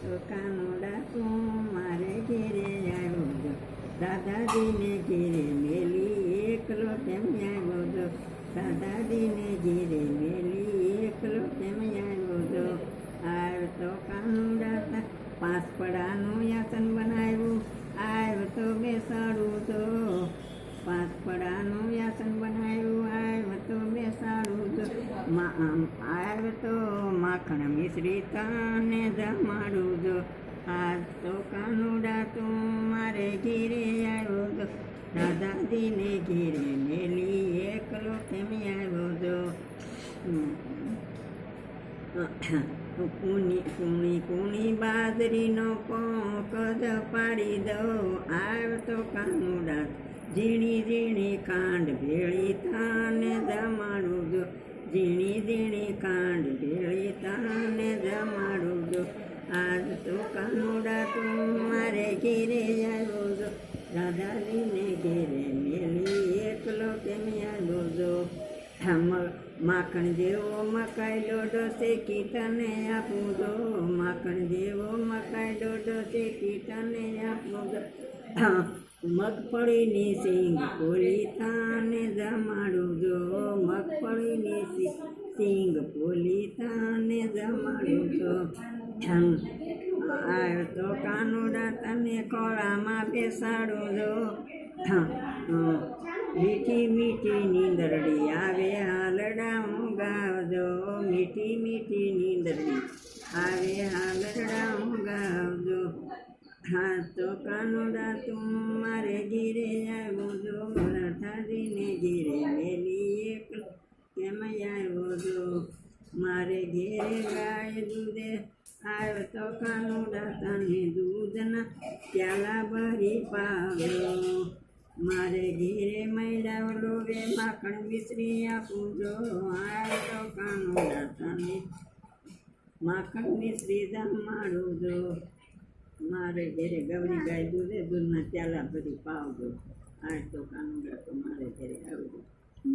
તો કાનુડા તું મારે ઘેરે આવ્યો જો, દાદાજીને ઘેરે મેલી એકલો કેમ આવ્યો જો, દાદાજીને ઘેરે મેલી એકલો કેમ આવ્યો જો. આવ્યો તો કાનુડા પાંચ પડાનું યાસન બનાવ્યું, આવ્યો તો બેસાડું તો પાંચ પડાનું યાસન બનાવ્યું, આવ્યો તો બેસાડું તો આવ્યો તો માખણ મિશ્રી તને જમાડું જો. આજ તો કાનુડા તું મારે ઘેરે આવ્યો જો, દાદાજીને ઘેરે મેલી એકલો કેમ આવ્યો જો. કૂણી બાજરીનો પોંક જ પાડી દઉં, આવ્યો તો કાનુડા ઝીણી ઝીણી કાંડ ભેળી તાને જમાડું જો, ઝીણી ઝીણી કાંડ ભેળી તાને જમાડું જો. આજ તો કાનુડા તું મારે ઘેરે આવ્યો જો, દાદાજીને ઘેરે મેલી એકલો કેમ આવ્યો જો. માખણ જેવો મકાઈ ડોડો શેકી તને આપું જો, માખણ જેવો મકાઈ ડોડો શેકી તને આપું જો. મગફળીની સિંગ પોલી તાને જમાડું જો, મગફળીની સિંગ પોલી તાને જમાડું જો. આવ્યો તો કાનુડા તને ખોળામાં બેસાડું જો. મીઠી મીઠી નીંદરડી આવે હાલડા ઊંઘાવજો, મીઠી મીઠી નીંદરડી આવે હાલડા ઊંઘાવજો. હા તો કાનુડા તું મારે ઘેરે આવ્યો જો, દાદાજીને ઘેરે મેલી એકલો કેમ આવ્યો જો. મારે ઘેરે ગાય દૂધે આવ્યો તો કાનુડા તને દૂધના પ્યાલા ભરી પાવ્યો. મારે ઘેરે મૈડાવલો વે માખણ મિશ્રી આપું જો, આવ્યો તો કાનુડા તને માખણ મિશ્રી જમાડું જો. મારે ઘેરે ગવરી ગાય દૂધે દૂધના પ્યાલા ભરી પાવજો, આવ્યો તો કાનુડા તો મારે ઘેરે આવજો.